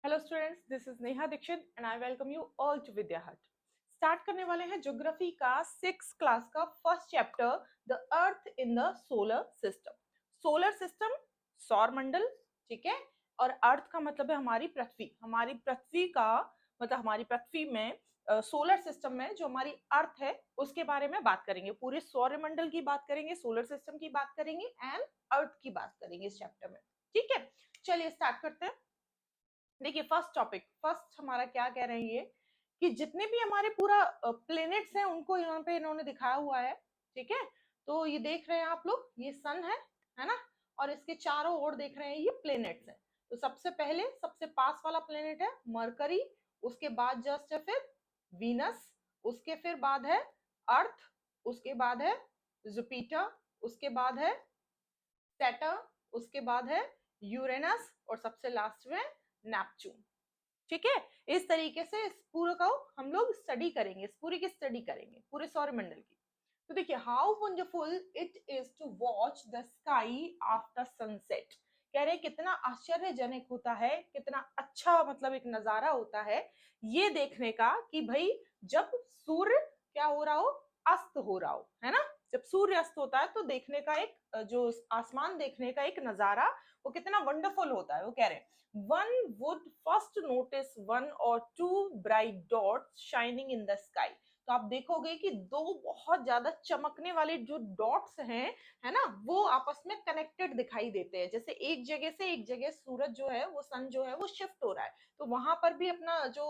Hello students, this is Neha Dixit and I welcome you all to Vidya Hut. Start करने वाले हैं geography का 6th class का first chapter, the earth in the solar system. Solar system, सौर मंडल, ठीक है। और अर्थ का मतलब है हमारी पृथ्वी। हमारी पृथ्वी का मतलब हमारी पृथ्वी में सोलर सिस्टम में जो हमारी अर्थ है उसके बारे में बात करेंगे। पूरे सौर मंडल की बात करेंगे, सोलर सिस्टम की बात करेंगे एंड अर्थ की बात करेंगे इस चैप्टर में, ठीक है। चलिए स्टार्ट करते हैं। देखिए फर्स्ट टॉपिक, फर्स्ट हमारा क्या कह रहे हैं ये कि जितने भी हमारे पूरा प्लेनेट्स हैं उनको यहाँ पे इन्होंने दिखाया हुआ है, ठीक है। तो ये देख रहे हैं आप लोग, ये सन है ना, और इसके चारों ओर देख रहे हैं ये प्लेनेट्स हैं। तो सबसे पहले सबसे पास वाला प्लेनेट है मरकरी, उसके बाद जस्ट है फिर वीनस, उसके फिर बाद है अर्थ, उसके बाद है जुपिटर, उसके बाद है सैटर्न, उसके बाद है यूरेनस और सबसे लास्ट में नेपच्यून, ठीक है। इस तरीके से इस पूरे को हम लोग स्टडी करेंगे, इस पूरी की स्टडी करेंगे पूरे सौरमंडल की। तो देखिए how wonderful it is to watch the sky after sunset. कह रहे कितना आश्चर्यजनक होता है, कितना अच्छा मतलब एक नजारा होता है ये देखने का कि भाई जब सूर्य क्या हो रहा हो, अस्त हो रहा हो, है ना। जब सूर्य अस्त होता है तो देखने का एक जो आसमान देखने का एक नजारा वो कितना वंडरफुल होता है। वो कह रहे हैं one would first notice one or two bright dots shining in the sky। तो आप देखोगे कि दो बहुत ज्यादा चमकने वाले जो डॉट्स हैं, है ना, वो आपस में कनेक्टेड दिखाई देते हैं। जैसे एक जगह से एक जगह सूरज जो है वो सन जो है वो शिफ्ट हो रहा है, तो वहां पर भी अपना जो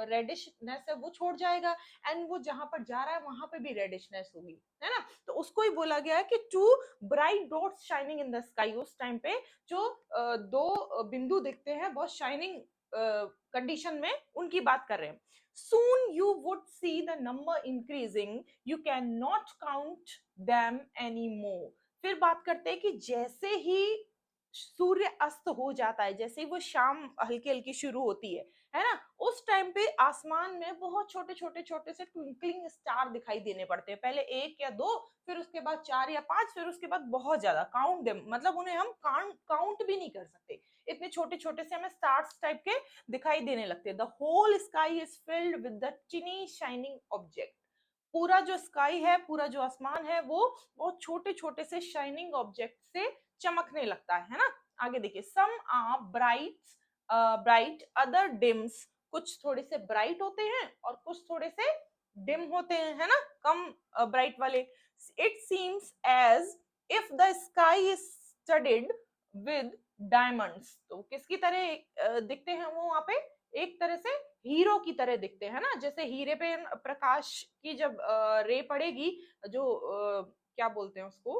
रेडिशनेस है वो छोड़ जाएगा एंड वो जहां पर जा रहा है वहां पर भी रेडिशनेस होगी, है ना। तो उसको ही बोला गया है कि two bright dots shining in the sky. उस टाइम पे जो दो बिंदु दिखते हैं बहुत शाइनिंग कंडीशन में, उनकी बात कर रहे हैं। soon you would see the number increasing, you cannot count them anymore। फिर बात करते हैं कि जैसे ही सूर्य अस्त हो जाता है, जैसे ही वो शाम हल्की हल्की शुरू होती है ना, उस टाइम पे आसमान में बहुत छोटे छोटे छोटे से ट्विंकलिंग स्टार दिखाई देने पड़ते हैं। पहले एक या दो, फिर उसके बाद चार या पांच, फिर उसके बाद बहुत ज्यादा, काउंट देम मतलब उन्हें हम काउंट भी नहीं कर सकते, इतने छोटे छोटे से हमें स्टार्स टाइप के दिखाई देने लगते हैं। The whole sky is filled with the tiny shining object. पूरा जो स्काई है, पूरा जो आसमान है वो बहुत छोटे छोटे से शाइनिंग ऑब्जेक्ट से चमकने लगता है ना। आगे देखिए, some are bright other dims. कुछ थोड़े से ब्राइट होते हैं और कुछ थोड़े से डिम होते हैं, है ना, कम ब्राइट वाले। It seems as if the sky is studded with diamonds. तो किसकी तरह दिखते हैं वो वहां पे, एक तरह से हीरो की तरह दिखते हैं ना। जैसे हीरे पे प्रकाश की जब रे पड़ेगी, जो क्या बोलते हैं उसको,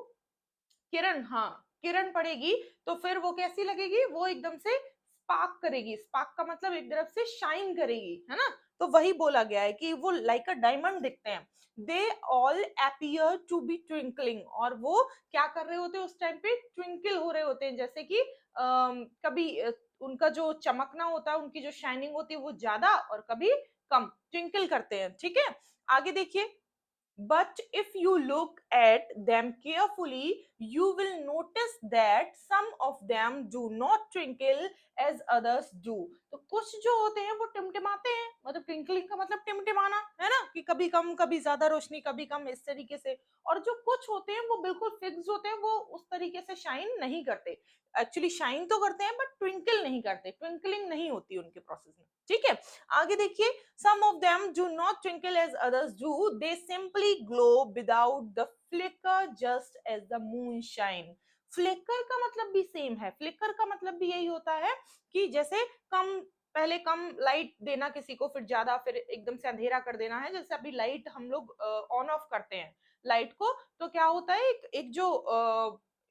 किरण, हाँ, किरण पड़ेगी, तो फिर वो कैसी लगेगी, वो एकदम से स्पार्क करेगी। स्पार्क का मतलब एक तरफ से शाइन करेगी, है ना। तो वही बोला गया है कि वो लाइक अ डायमंड दिखते हैं। They all appear to be twinkling. और वो क्या कर रहे होते हैं उस टाइम पे, ट्विंकल हो रहे होते हैं। जैसे कि कभी उनका जो चमकना होता है, उनकी जो शाइनिंग होती है वो ज्यादा और कभी कम ट्विंकल करते हैं, ठीक है। आगे देखिए, but if you look at them carefully, you will notice that some of them do not twinkle as others do। तो कुछ जो होते हैं वो टिमटिमाते हैं, मतलब ट्विंकलिंग का मतलब टिमटिमाना, है ना, कि कभी कम कभी ज्यादा रोशनी, कभी कम, इस तरीके से। और जो कुछ होते हैं वो बिल्कुल फिक्स होते हैं, वो उस तरीके से शाइन नहीं करते। एक्चुअली शाइन तो करते हैं बट ट्विंकल नहीं करते, ट्विंकलिंग नहीं होती उनके प्रोसेस में, ठीक है। आगे देखिए, some of them do not twinkle as others do, they simply glow without the flicker just as the moon shine। Flicker का मतलब भी सेम है, फ्लिकर का मतलब भी यही होता है कि जैसे कम, पहले कम लाइट देना किसी को, फिर ज्यादा, फिर एकदम से अंधेरा कर देना है। जैसे अभी लाइट हम लोग ऑन ऑफ करते हैं लाइट को, तो क्या होता है, एक जो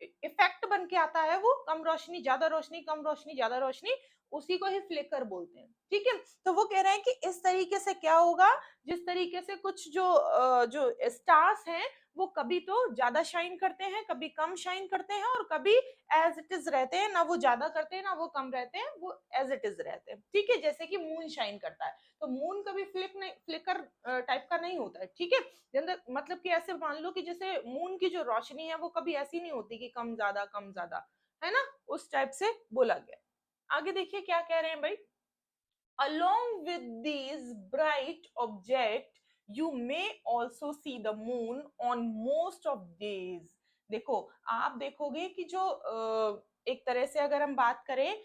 इफेक्ट बन के आता है, वो कम रोशनी ज्यादा रोशनी, कम रोशनी ज्यादा रोशनी, उसी को ही फ्लिकर बोलते हैं, ठीक है। तो वो कह रहे हैं कि इस तरीके से क्या होगा, जिस तरीके से कुछ जो स्टार्स हैं वो कभी तो ज्यादा शाइन करते हैं, कभी कम शाइन करते हैं, और कभी एज इट इज रहते हैं, ना वो ज्यादा करते हैं ना वो कम रहते हैं, वो एज इट इज रहते हैं, ठीक है। जैसे कि मून शाइन करता है, तो मून कभी फ्लिकर टाइप का नहीं होता है, ठीक है। मतलब कि ऐसे मान लो कि जैसे मून की जो रोशनी है वो कभी ऐसी नहीं होती कि कम ज्यादा, है ना, उस टाइप से बोला गया। आगे देखिए क्या कह रहे हैं भाई, Along with these bright objects, you may also see the moon on most of days. देखो, आप देखोगे कि जो एक तरह से अगर हम बात करें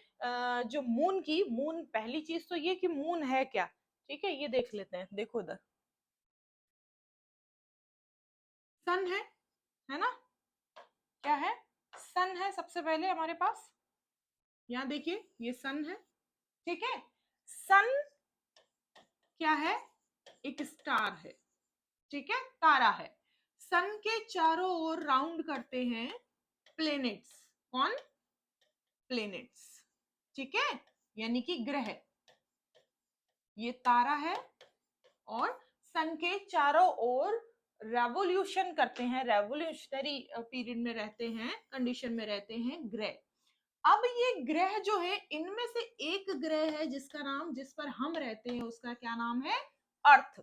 जो मून की, मून पहली चीज तो ये कि मून है क्या, ठीक है, ये देख लेते हैं। देखो इधर सन है ना, क्या है, सन है सबसे पहले हमारे पास, यहाँ देखिए ये सन है, ठीक है। सन क्या है, एक स्टार है, ठीक है, तारा है। सन के चारों ओर राउंड करते हैं प्लेनेट्स। कौन, प्लेनेट्स, ठीक है, यानी कि ग्रह। ये तारा है और सन के चारों ओर रेवोल्यूशन करते हैं, रेवोल्यूशनरी पीरियड में रहते हैं, कंडीशन में रहते हैं ग्रह। अब ये ग्रह जो है, इनमें से एक ग्रह है जिसका नाम, जिस पर हम रहते हैं, उसका क्या नाम है, अर्थ।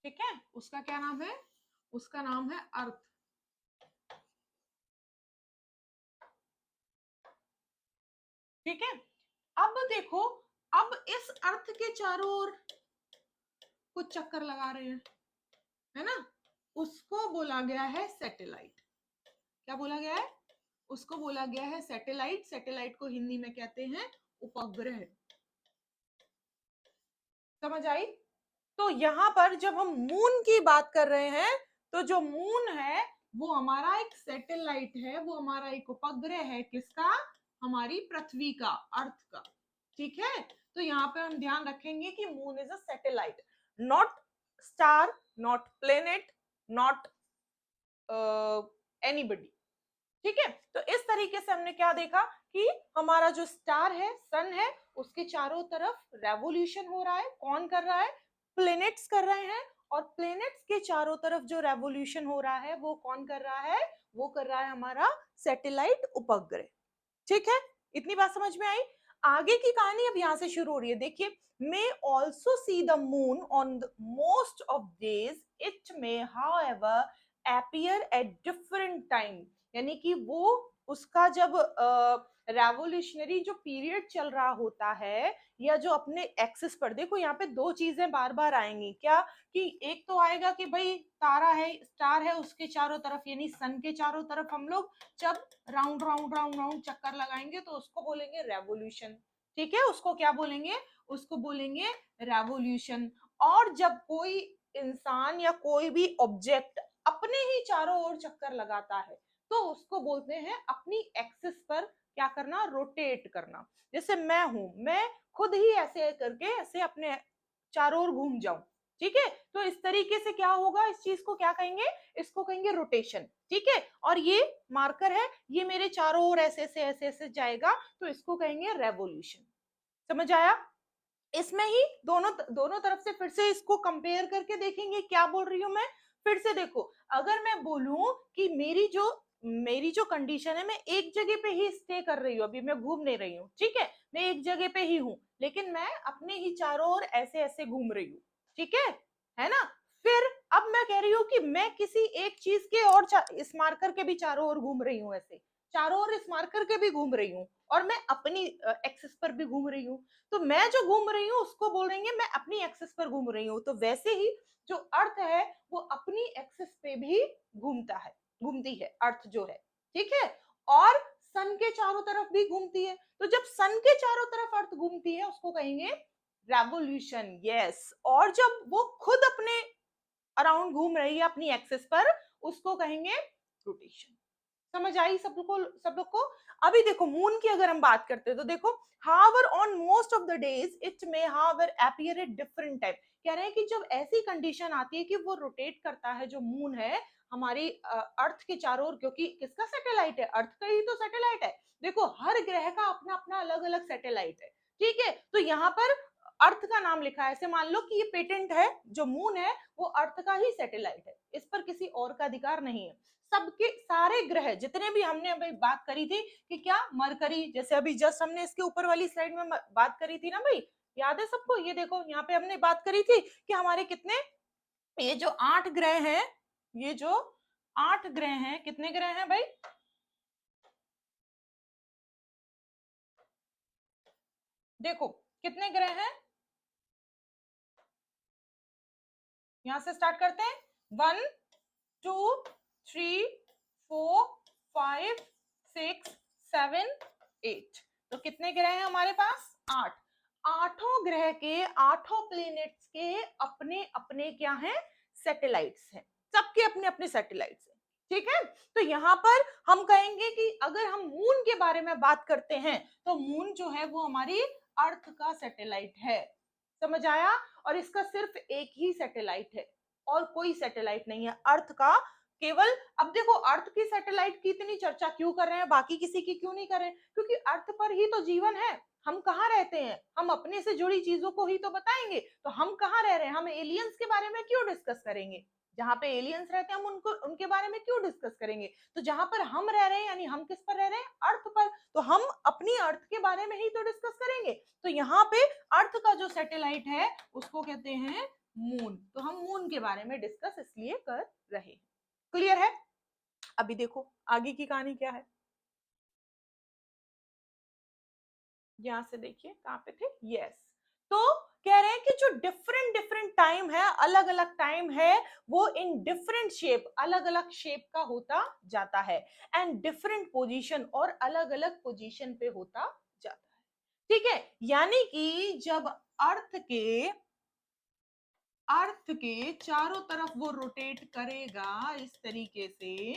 ठीक है, उसका क्या नाम है, उसका नाम है अर्थ। ठीक है, अब देखो, अब इस अर्थ के चारों ओर कुछ चक्कर लगा रहे हैं, है ना, उसको बोला गया है सैटेलाइट। क्या बोला गया है, उसको बोला गया है सैटेलाइट। सैटेलाइट को हिंदी में कहते हैं उपग्रह। समझ आई। तो यहाँ पर जब हम मून की बात कर रहे हैं, तो जो मून है वो हमारा एक सैटेलाइट है, वो हमारा एक उपग्रह है, किसका, हमारी पृथ्वी का, अर्थ का। ठीक है, तो यहाँ पे हम ध्यान रखेंगे कि moon is a satellite, not star, not planet, not anybody. ठीक है, तो इस तरीके से हमने क्या देखा कि हमारा जो स्टार है, सन है, उसके चारों तरफ रेवोल्यूशन हो रहा है। कौन कर रहा है, प्लेनेट्स कर रहे हैं। और प्लेनेट्स के चारों तरफ जो रेवोल्यूशन हो रहा है वो कौन कर रहा है, वो कर रहा है हमारा सैटेलाइट उपग्रह। ठीक है, इतनी बात समझ में आई। आगे की कहानी अब यहां से शुरू हो रही है। देखिए, may also see the moon on the most of days, it may however appear at different time। यानी कि वो, उसका जब रेवोल्यूशनरी जो पीरियड चल रहा होता है, या जो अपने एक्सिस पर, देखो यहाँ पे दो चीजें बार बार आएंगी, क्या, कि एक तो आएगा कि भाई तारा है, स्टार है, उसके चारों तरफ यानी सन के चारों तरफ हम लोग जब राउंड राउंड राउंड राउंड चक्कर लगाएंगे तो उसको बोलेंगे रेवोल्यूशन। ठीक है, उसको क्या बोलेंगे, उसको बोलेंगे रेवोल्यूशन। और जब कोई इंसान या कोई भी ऑब्जेक्ट अपने ही चारों ओर चक्कर लगाता है तो उसको बोलते हैं अपनी एक्सिस पर क्या करना, रोटेट करना। जैसे मैं हूं, मैं खुद ही ऐसे करके ऐसे अपने चारों ओर घूम जाऊं, ठीक है, तो इस तरीके से क्या होगा, इस चीज को क्या कहेंगे, इसको कहेंगे रोटेशन। ठीक है, और ये मार्कर है, ये मेरे चारों ओर ऐसे ऐसे ऐसे जाएगा, तो इसको कहेंगे रेवोल्यूशन। समझ आया। इसमें ही दोनों दोनों तरफ से फिर से इसको कंपेयर करके देखेंगे, क्या बोल रही हूं मैं, फिर से देखो, अगर मैं बोलूं कि मेरी जो कंडीशन है, मैं एक जगह पे ही स्टे कर रही हूँ, अभी मैं घूम नहीं रही हूँ, ठीक है, मैं एक जगह पे ही हूँ, लेकिन मैं अपने ही चारों ओर ऐसे ऐसे घूम रही हूँ, ठीक है ना। फिर अब मैं कह रही हूँ कि मैं किसी एक चीज के और इस मार्कर के भी चारों ओर घूम रही हूँ, ऐसे चारों ओर इस मार्कर के भी घूम रही हूँ, और मैं अपनी एक्सिस पर भी घूम रही हूँ, तो मैं जो घूम रही हूँ उसको बोल रही है मैं अपनी एक्सिस पर घूम रही हूँ। तो वैसे ही जो अर्थ है वो अपनी एक्सिस पे भी घूमता है, घूमती है अर्थ जो है, ठीक है, और सन के चारों तरफ भी घूमती है। तो जब सन के चारों तरफ अर्थ घूमती है उसको कहेंगे रेवोल्यूशन। यस, और जब वो खुद अपने अराउंड घूम रही है अपनी एक्सिस पर, उसको कहेंगे रोटेशन। समझ आई सब लोग को। अभी देखो मून की अगर हम बात करते हैं तो देखो, however on most of the days it may however appear at different time। कह रहे हैं कि जब ऐसी कंडीशन आती है कि वो रोटेट करता है, जो मून है हमारी अर्थ के चारों ओर, क्योंकि किसका सैटेलाइट है, अर्थ का ही तो सैटेलाइट है। देखो हर ग्रह का अपना अपना अलग अलग सैटेलाइट है, ठीक है, तो यहाँ पर अर्थ का नाम लिखा है, ऐसे मान लो कि ये पेटेंट है, जो मून है वो अर्थ का ही सैटेलाइट है, इस पर किसी और का अधिकार नहीं है। सबके सारे ग्रह जितने भी हमने अभी बात करी थी कि क्या, मरकरी, जैसे अभी जस्ट हमने इसके ऊपर वाली स्लाइड में बात करी थी ना भाई, याद है सबको, ये देखो यहाँ पे हमने बात करी थी कि हमारे कितने, ये जो 8 ग्रह हैं, ये जो 8 ग्रह हैं, कितने ग्रह हैं भाई? देखो कितने ग्रह हैं, यहां से स्टार्ट करते हैं। 1 2 3 4 5 6 7 8। तो कितने ग्रह हैं हमारे पास? 8। आठों ग्रह के, आठों प्लेनेट्स के अपने अपने क्या हैं? सैटेलाइट्स हैं। सबके अपने अपने सैटेलाइट्स हैं। ठीक है, तो यहां पर हम कहेंगे कि अगर हम मून के बारे में बात करते हैं तो मून जो है वो हमारी अर्थ का सैटेलाइट है। समझ आया? और इसका सिर्फ एक ही सैटेलाइट है और कोई सैटेलाइट नहीं है अर्थ का, केवल। अब देखो अर्थ की सैटेलाइट की इतनी चर्चा क्यों कर रहे हैं, बाकी किसी की क्यों नहीं कर रहे हैं? क्योंकि अर्थ पर ही तो जीवन है। हम कहाँ रहते हैं? हम अपने से जुड़ी चीजों को ही तो बताएंगे। तो हम कहाँ रह रहे हैं? हम एलियंस के बारे में क्यों डिस्कस करेंगे? जहां पे एलियंस रहते हैं हम उनको, उनके बारे में क्यों डिस्कस करेंगे? तो जहां पर हम रह रहे हैं, यानी हम किस पर रह रहे हैं? अर्थ पर। तो हम अपनी अर्थ के बारे में ही तो डिस्कस करेंगे। तो यहाँ पे अर्थ का जो सैटेलाइट है उसको कहते हैं मून। तो हम मून के बारे में डिस्कस इसलिए कर रहे हैं। क्लियर है? अभी देखो आगे की कहानी क्या है। यहां से देखिए कहां पे थे। यस, तो कह रहे हैं कि जो डिफरेंट डिफरेंट टाइम है, अलग अलग टाइम है, वो इन डिफरेंट शेप, अलग अलग शेप का होता जाता है, एंड डिफरेंट पोजीशन, और अलग अलग पोजीशन पे होता जाता है। ठीक है, यानी कि जब अर्थ के चारों तरफ वो रोटेट करेगा इस तरीके से,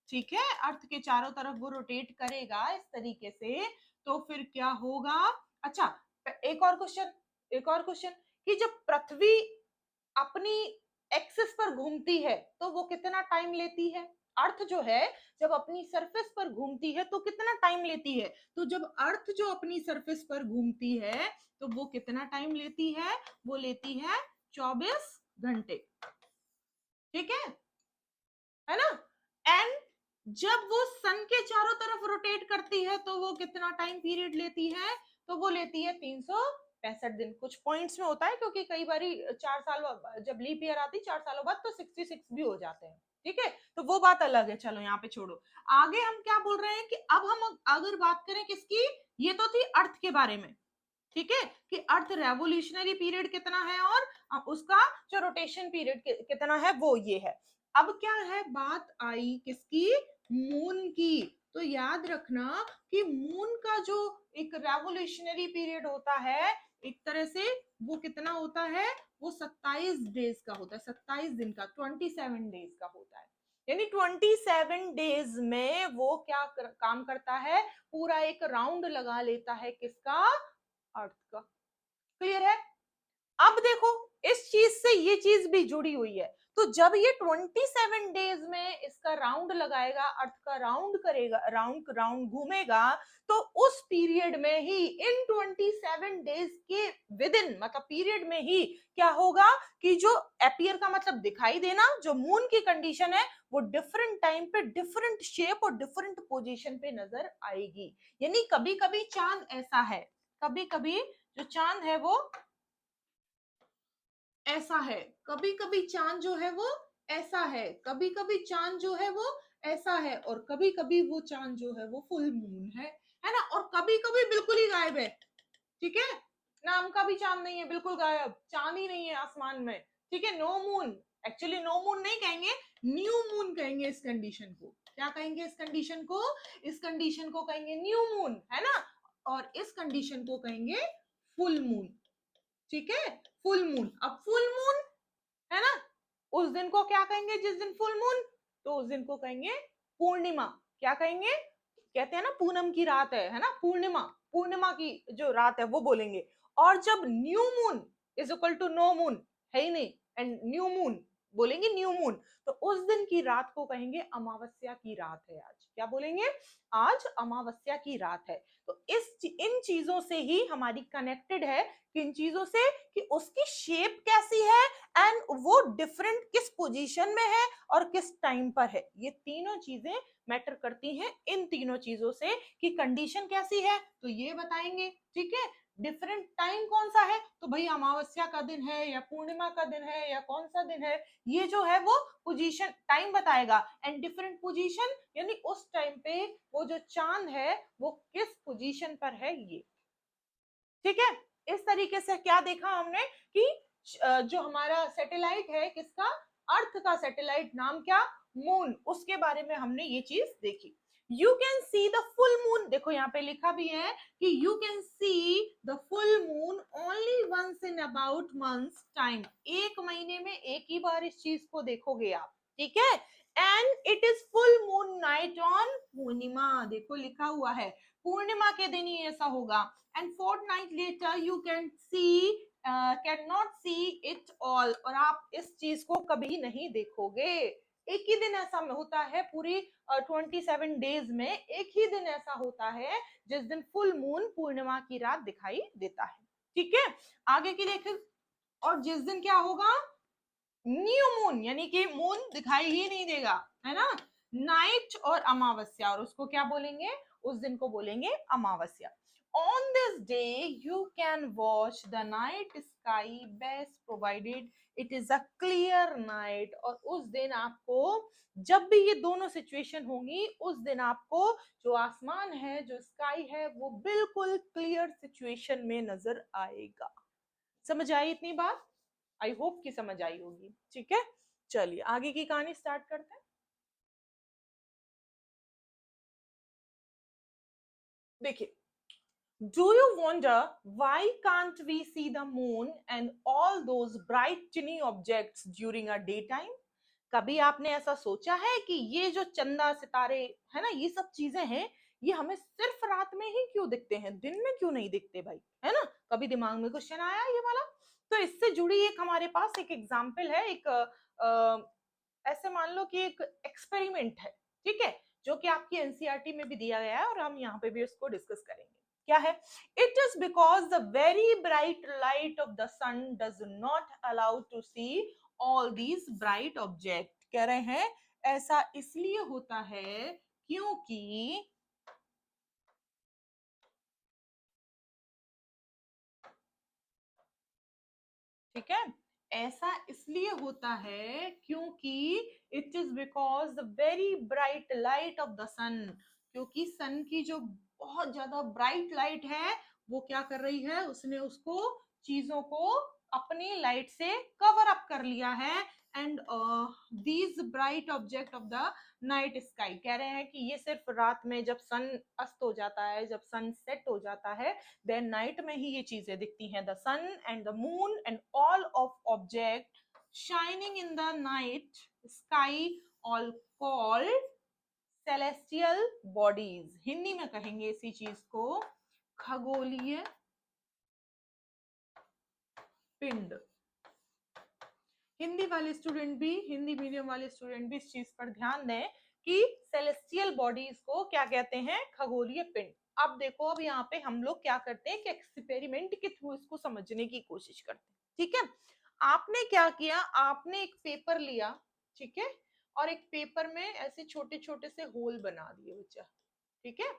ठीक है, अर्थ के चारों तरफ वो रोटेट करेगा इस तरीके से, तो फिर क्या होगा? अच्छा, एक और क्वेश्चन, एक और क्वेश्चन, कि जब पृथ्वी अपनी एक्सिस पर घूमती है तो वो कितना टाइम लेती है? अर्थ जो है जब अपनी सरफेस पर घूमती है तो कितना टाइम लेती है? तो जब अर्थ जो अपनी सरफेस पर घूमती है तो वो कितना टाइम लेती है? वो लेती है 24 घंटे। ठीक है ना? एंड जब वो सन के चारों तरफ रोटेट करती है तो वो कितना टाइम पीरियड लेती है? तो वो लेती है 365 दिन। कुछ पॉइंट्स में होता है क्योंकि कई बार 4 साल जब लीप ईयर आती 4 सालों बाद तो 66 भी हो जाते हैं। ठीक है, तो वो बात अलग है, चलो यहाँ पे छोड़ो। आगे हम क्या बोल रहे हैं कि अब हम अगर बात करें किसकी, ये तो थी अर्थ के बारे में। ठीक है, कि अर्थ रेवोल्यूशनरी पीरियड कितना है और उसका जो रोटेशन पीरियड कितना है वो ये है। अब क्या है, बात आई किसकी? मून की। तो याद रखना कि मून का जो एक रेवोल्यूशनरी पीरियड होता है, एक तरह से वो कितना होता है? वो 27 डेज का होता है, 27 दिन का, 27 डेज का होता है। यानी 27 डेज में वो क्या काम करता है? पूरा एक राउंड लगा लेता है, किसका? अर्थ का। क्लियर है? अब देखो इस चीज से ये चीज भी जुड़ी हुई है। तो जब ये 27 डेज में इसका राउंड लगाएगा, अर्थ का राउंड करेगा, राउंड राउंड घूमेगा, तो उस पीरियड में ही, इन 27 डेज के विद इन, मतलब पीरियड में ही क्या होगा कि जो अपीयर का मतलब दिखाई देना, जो मून की कंडीशन है वो डिफरेंट टाइम पे डिफरेंट शेप और डिफरेंट पोजीशन पे नजर आएगी। यानी कभी कभी चांद ऐसा है, कभी कभी जो चांद है वो ऐसा है, कभी कभी चांद जो है वो ऐसा है, कभी कभी चांद जो है वो ऐसा है, और कभी कभी वो चांद जो है वो फुल मून है ना? और कभी कभी बिल्कुल ही गायब है। ठीक है, नाम का भी चांद नहीं है, बिल्कुल गायब, चांद ही नहीं है आसमान में। ठीक है, no moon. Actually no moon नहीं कहेंगे, न्यू मून कहेंगे इस कंडीशन को। क्या कहेंगे इस कंडीशन को? इस कंडीशन को कहेंगे न्यू मून, है ना? और इस कंडीशन को कहेंगे फुल मून। ठीक है, फुल मून। अब फुल मून है ना, उस दिन को क्या कहेंगे? जिस दिन फुल मून, तो उस दिन को कहेंगे पूर्णिमा। क्या कहेंगे? कहते हैं ना पूनम की रात है ना, पूर्णिमा, पूर्णिमा की जो रात है वो बोलेंगे। और जब new moon is equal to no moon है ही नहीं, एंड न्यू मून बोलेंगे न्यू मून, तो उस दिन की रात को कहेंगे अमावस्या की रात है आज। क्या बोलेंगे? आज अमावस्या की रात है। तो इन चीजों से ही हमारी कनेक्टेड है, किन चीजों से? कि उसकी शेप कैसी है एंड वो डिफरेंट किस पोजीशन में है और किस टाइम पर है। ये तीनों चीजें मैटर करती हैं इन तीनों चीजों से, कि कंडीशन कैसी है तो ये बताएंगे। ठीक है, डिफरेंट टाइम कौन सा है, तो भाई अमावस्या का दिन है या पूर्णिमा का दिन है या कौन सा दिन है, ये जो है वो पोजीशन टाइम बताएगा। एंड डिफरेंट पोजीशन यानी उस टाइम पे वो जो चांद है वो किस पोजीशन पर है ये। ठीक है, इस तरीके से क्या देखा हमने कि जो हमारा सैटेलाइट है किसका, अर्थ का सैटेलाइट, नाम क्या, मून, उसके बारे में हमने ये चीज देखी। You can see the full moon, देखो यहाँ पे लिखा भी है कि you can see the full moon only once in about months time, एक महीने में एक ही बार इस चीज को देखोगे आप। ठीक है, and it is full moon night on Purnima, देखो लिखा हुआ है पूर्णिमा के दिन ही ऐसा होगा। And fortnight later you can see cannot see it all, और आप इस चीज को कभी नहीं देखोगे। एक ही दिन ऐसा होता है पूरी 27 डेज में, एक ही दिन ऐसा होता है जिस दिन फुल मून पूर्णिमा की रात दिखाई देता है। ठीक है, आगे की देखें, और जिस दिन क्या होगा, न्यू मून, यानी कि मून दिखाई ही नहीं देगा, है ना, नाइट और अमावस्या, और उसको क्या बोलेंगे, उस दिन को बोलेंगे अमावस्या। On this day you can watch the night sky best provided it is a clear night, और उस दिन आपको, जब भी ये दोनों सिचुएशन होंगी, उस दिन आपको जो आसमान है, जो स्काई है, वो बिल्कुल क्लियर सिचुएशन में नजर आएगा। समझ आई इतनी बात, आई होप कि समझ आई होगी। ठीक है, चलिए आगे की कहानी स्टार्ट करते हैं। देखिए, do you wonder why can't we see the moon and all those bright tiny objects during a daytime? कभी आपने ऐसा सोचा है कि ये जो चंदा सितारे है ना, ये सब चीजें हैं, ये हमें सिर्फ रात में ही क्यों दिखते हैं, दिन में क्यों नहीं दिखते भाई, है ना, कभी दिमाग में क्वेश्चन आया ये वाला? तो इससे जुड़ी एक हमारे पास एक एग्जाम्पल है, एक ऐसे मान लो कि एक एक्सपेरिमेंट है, ठीक है, जो कि आपकी एनसीईआरटी में भी दिया गया है और हम यहाँ पे भी उसको डिस्कस करेंगे। क्या है, it is because the very bright light of the sun does not allow to see all these bright object. कह रहे हैं ऐसा इसलिए होता है क्योंकि, ठीक है, ऐसा इसलिए होता है क्योंकि it is because the very bright light of the sun, क्योंकि सन की जो बहुत ज्यादा ब्राइट लाइट है वो क्या कर रही है, उसने उसको चीजों को अपनी लाइट से कवर अप कर लिया है। And these bright object of the night sky, कह रहे हैं कि ये सिर्फ रात में जब सन अस्त हो जाता है, जब सन सेट हो जाता है, देन नाइट में ही ये चीजें दिखती हैं। The sun and the moon and all of object shining in the night sky all called celestial bodies, Hindi में कहेंगे इसी चीज को खगोलीय पिंड। हिंदी वाले स्टूडेंट भी, हिंदी मीडियम वाले स्टूडेंट भी इस चीज पर ध्यान दें कि सेलेस्टियल बॉडीज को क्या कहते हैं, खगोलीय पिंड। अब देखो, अब यहाँ पे हम लोग क्या करते हैं कि एक्सपेरिमेंट के थ्रू इसको समझने की कोशिश करते हैं। ठीक है, आपने क्या किया, आपने एक पेपर लिया, ठीक है, और एक पेपर में ऐसे छोटे छोटे से होल बना दिए बच्चा। ठीक है,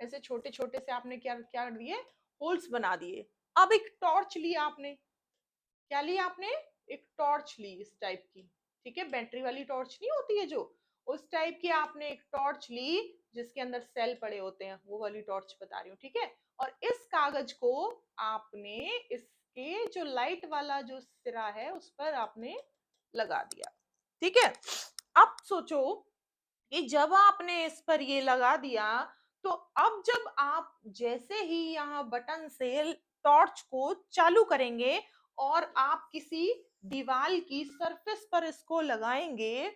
ऐसे छोटे छोटे से आपने क्या क्या दिए, होल्स बना दिए। अब एक टॉर्च लिया आपने, क्या लिया आपने, एक टॉर्च ली इस टाइप की, ठीक है, बैटरी वाली टॉर्च नहीं होती है जो, उस टाइप की आपने एक टॉर्च ली जिसके अंदर सेल पड़े होते हैं, वो वाली टॉर्च बता रही हूँ। ठीक है, और इस कागज को आपने इसके जो लाइट वाला जो सिरा है उस पर आपने लगा दिया। ठीक है, अब सोचो कि जब आपने इस पर ये लगा दिया, तो अब जब आप जैसे ही यहाँ बटन से टॉर्च को चालू करेंगे और आप किसी दीवार की सरफेस पर इसको लगाएंगे,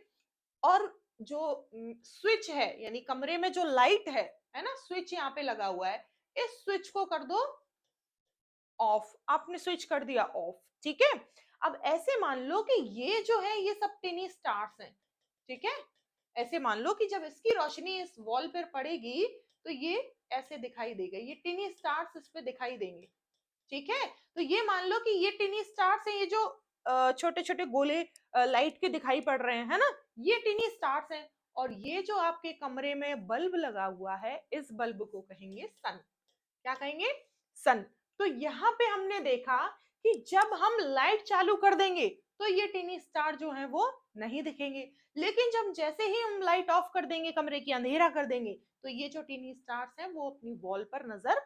और जो स्विच है यानी कमरे में जो लाइट है ना, स्विच यहाँ पे लगा हुआ है, इस स्विच को कर दो ऑफ, आपने स्विच कर दिया ऑफ। ठीक है, अब ऐसे मान लो कि ये जो है ये सब टिनी स्टार्स हैं। ठीक है, ऐसे मान लो कि जब इसकी रोशनी इस वॉल पर पड़ेगी तो ये ऐसे दिखाई देगा, ये टिनी स्टार्स इस पे दिखाई देंगे। ठीक है, तो ये मान लो कि ये टिनी स्टार्स हैं, ये जो छोटे छोटे गोले लाइट के दिखाई पड़ रहे हैं, है ना, ये टिनी स्टार्स हैं। और ये जो आपके कमरे में बल्ब लगा हुआ है, इस बल्ब को कहेंगे सन। क्या कहेंगे, सन। तो यहाँ पे हमने देखा कि जब हम लाइट चालू कर देंगे तो ये टीनी स्टार जो है वो नहीं दिखेंगे, लेकिन जब जैसे ही हम लाइट ऑफ कर देंगे, कमरे की अंधेरा कर देंगे, तो ये जो टीनी स्टार्स हैं वो अपनी वॉल पर नजर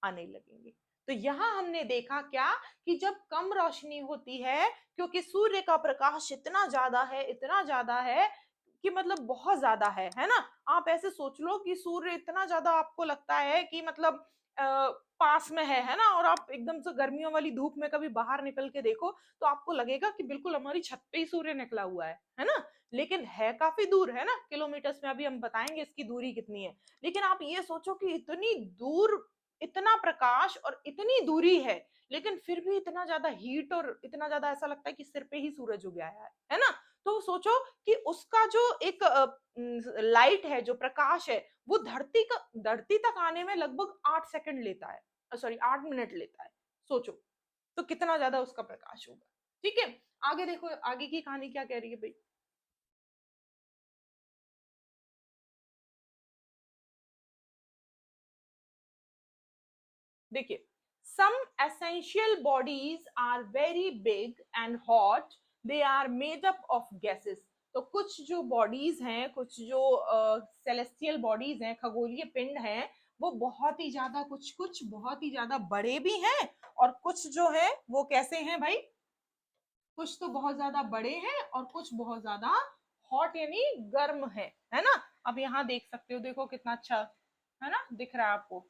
आने लगेंगे। तो यहाँ हमने देखा क्या कि जब कम रोशनी होती है, क्योंकि सूर्य का प्रकाश इतना ज्यादा है कि मतलब बहुत ज्यादा है ना। आप ऐसे सोच लो कि सूर्य इतना ज्यादा आपको लगता है कि मतलब पास में है ना, और आप एकदम से गर्मियों वाली धूप में कभी बाहर निकल के देखो तो आपको लगेगा कि बिल्कुल हमारी छत पे ही सूर्य निकला हुआ है ना। लेकिन है काफी दूर, है ना, किलोमीटर्स में, अभी हम बताएंगे इसकी दूरी कितनी है। लेकिन आप ये सोचो कि इतनी दूर, इतना प्रकाश और इतनी दूरी है, लेकिन फिर भी इतना ज्यादा हीट और इतना ज्यादा ऐसा लगता है कि सिर पे ही सूरज उग गया है ना। तो सोचो कि उसका जो एक लाइट है, जो प्रकाश है, वो धरती तक आने में लगभग 8 सेकंड लेता है, सॉरी 8 मिनट लेता है। सोचो तो कितना ज्यादा उसका प्रकाश होगा। ठीक है, आगे देखो, आगे की कहानी क्या कह रही है भाई। देखिए, some essential bodies are very big and hot, they are made up of gases। तो कुछ जो बॉडीज हैं, कुछ जो सेलेस्टियल बॉडीज हैं, खगोलीय पिंड हैं, वो बहुत ही ज्यादा, कुछ कुछ बहुत ही ज्यादा बड़े भी हैं, और कुछ जो है वो कैसे हैं भाई, कुछ तो बहुत ज्यादा बड़े हैं और कुछ बहुत ज्यादा हॉट यानी गर्म है ना। अब यहाँ देख सकते हो, देखो कितना अच्छा है ना, दिख रहा है आपको,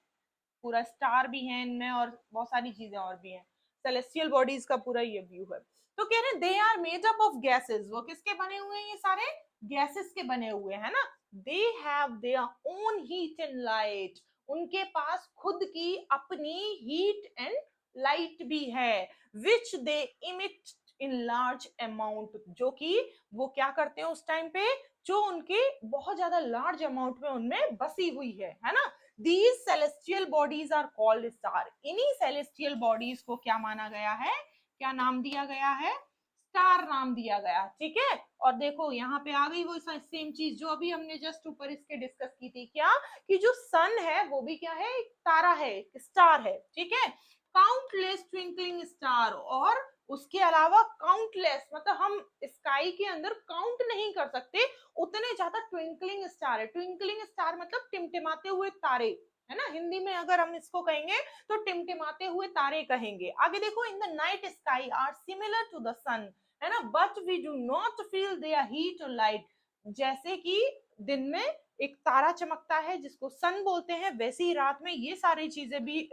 पूरा स्टार भी है इनमें और बहुत सारी चीजें और भी हैं। सेलेस्टियल बॉडीज का पूरा ये व्यू है। तो कह रहे हैं they are made up of gases, वो किसके बने हुए हैं, ये सारे गैसेस के बने हुए हैं ना। They have their own heat and light, उनके पास खुद की अपनी हीट एंड लाइट भी है, विच दे इमिट इन लार्ज अमाउंट, जो कि वो क्या करते हैं उस टाइम पे, जो उनके बहुत ज्यादा लार्ज अमाउंट में उनमें बसी हुई है ना। These celestial bodies are called star। इन्हीं celestial bodies को क्या माना गया है, क्या नाम दिया गया है, स्टार नाम दिया गया। ठीक है, और देखो यहाँ पे आ गई वो सेम चीज जो अभी हमने जस्ट ऊपर इसके डिस्कस की थी, क्या कि जो सन है वो भी क्या है, एक तारा है, एक स्टार है। ठीक है, काउंटलेस ट्विंकलिंग स्टार, और उसके अलावा काउंटलेस, मतलब हम स्काई के अंदर काउंट नहीं कर सकते उतने ज्यादा ट्विंकलिंग स्टार है। ट्विंकलिंग स्टार मतलब टिमटिमाते हुए तारे, है ना, हिंदी में अगर हम इसको कहेंगे तो टिमटिमाते हुए तारे कहेंगे। आगे देखो, in the night sky are similar to the sun, है ना, but we do not feel their heat और लाइट। जैसे कि दिन में एक तारा चमकता है जिसको सन बोलते हैं, वैसे ही रात में ये सारी चीजें भी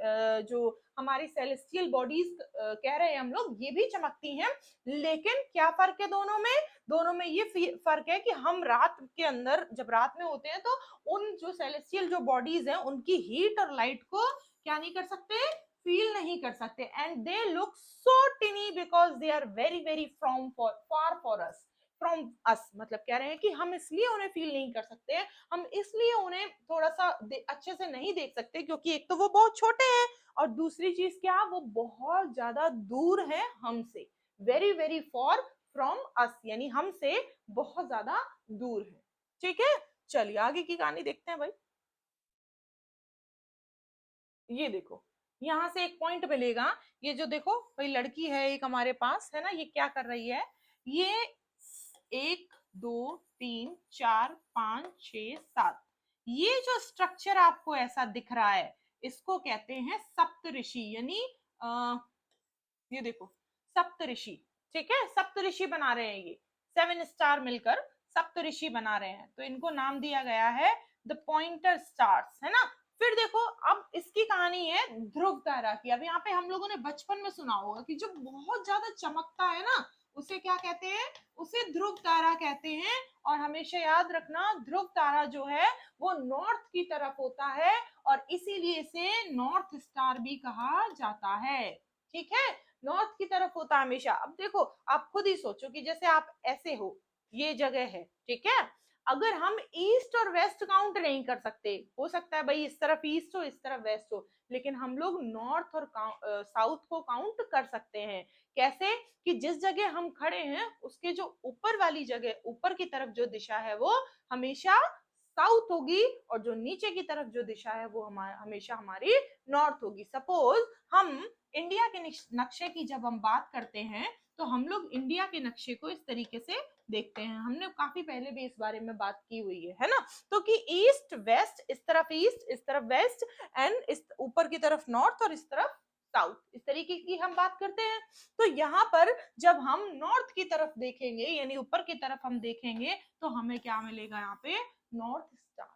जो हमारी सेलेस्टियल बॉडीज कह रहे हैं हम लोग, ये भी चमकती हैं। लेकिन क्या फर्क है दोनों में, दोनों में ये फर्क है कि हम रात के अंदर जब रात में होते हैं तो उन जो सेलेस्टियल जो बॉडीज हैं उनकी हीट और लाइट को क्या नहीं कर सकते, फील नहीं कर सकते। And they look so tiny because they are very very from far for us, from us, मतलब कह रहे हैं कि हम इसलिए उन्हें फील नहीं कर सकते हैं, हम इसलिए उन्हें थोड़ा सा अच्छे से नहीं देख सकते, क्योंकि एक तो वो बहुत छोटे हैं, और दूसरी चीज क्या, वो बहुत ज्यादा दूर है हमसे, very very for from us, यानी हमसे बहुत ज्यादा दूर है। ठीक है, चलिए आगे की कहानी देखते हैं भाई। ये देखो, यहाँ से एक पॉइंट मिलेगा, ये जो देखो भाई लड़की है एक हमारे पास, है ना, ये क्या कर रही है, ये 1 2 3 4 5 6 7, ये जो स्ट्रक्चर आपको ऐसा दिख रहा है, इसको कहते हैं सप्तऋषि, यानी ये देखो सप्तऋषि। ठीक है, सप्तऋषि बना रहे हैं ये 7 स्टार मिलकर सप्तऋषि बना रहे हैं, तो इनको नाम दिया गया है द पॉइंटर स्टार्स, है ना। फिर देखो, अब इसकी कहानी है ध्रुव तारा की। अब यहाँ पे हम लोगों ने बचपन में सुना होगा कि जो बहुत ज्यादा चमकता है ना, उसे क्या कहते हैं, उसे ध्रुव तारा कहते हैं। और हमेशा याद रखना, ध्रुव तारा जो है वो नॉर्थ की तरफ होता है, और इसीलिए इसे नॉर्थ स्टार भी कहा जाता है। ठीक है, नॉर्थ की तरफ होता है हमेशा। अब देखो, आप खुद ही सोचो कि जैसे आप ऐसे हो, ये जगह है, ठीक है, अगर हम ईस्ट और वेस्ट काउंट नहीं कर सकते, हो सकता है भाई इस तरफ ईस्ट हो इस तरफ वेस्ट हो, लेकिन हम लोग नॉर्थ और साउथ को काउंट कर सकते हैं। कैसे कि जिस जगह हम खड़े हैं उसके जो ऊपर वाली जगह, ऊपर की तरफ जो दिशा है वो हमेशा साउथ होगी और जो नीचे की तरफ जो दिशा है वो हमेशा हमारी नॉर्थ होगी। सपोज हम इंडिया के नक्शे की जब हम बात करते हैं तो हम लोग इंडिया के नक्शे को इस तरीके से देखते हैं, हमने काफी पहले भी इस बारे में बात की हुई है ना। तो कि ईस्ट वेस्ट, इस तरफ ईस्ट, इस तरफ वेस्ट, एंड इस ऊपर की तरफ नॉर्थ और इस तरफ साउथ, इस तरीके की हम बात करते हैं। तो यहाँ पर जब हम नॉर्थ की तरफ देखेंगे यानी ऊपर की तरफ हम देखेंगे तो हमें क्या मिलेगा, यहाँ पे नॉर्थ स्टार।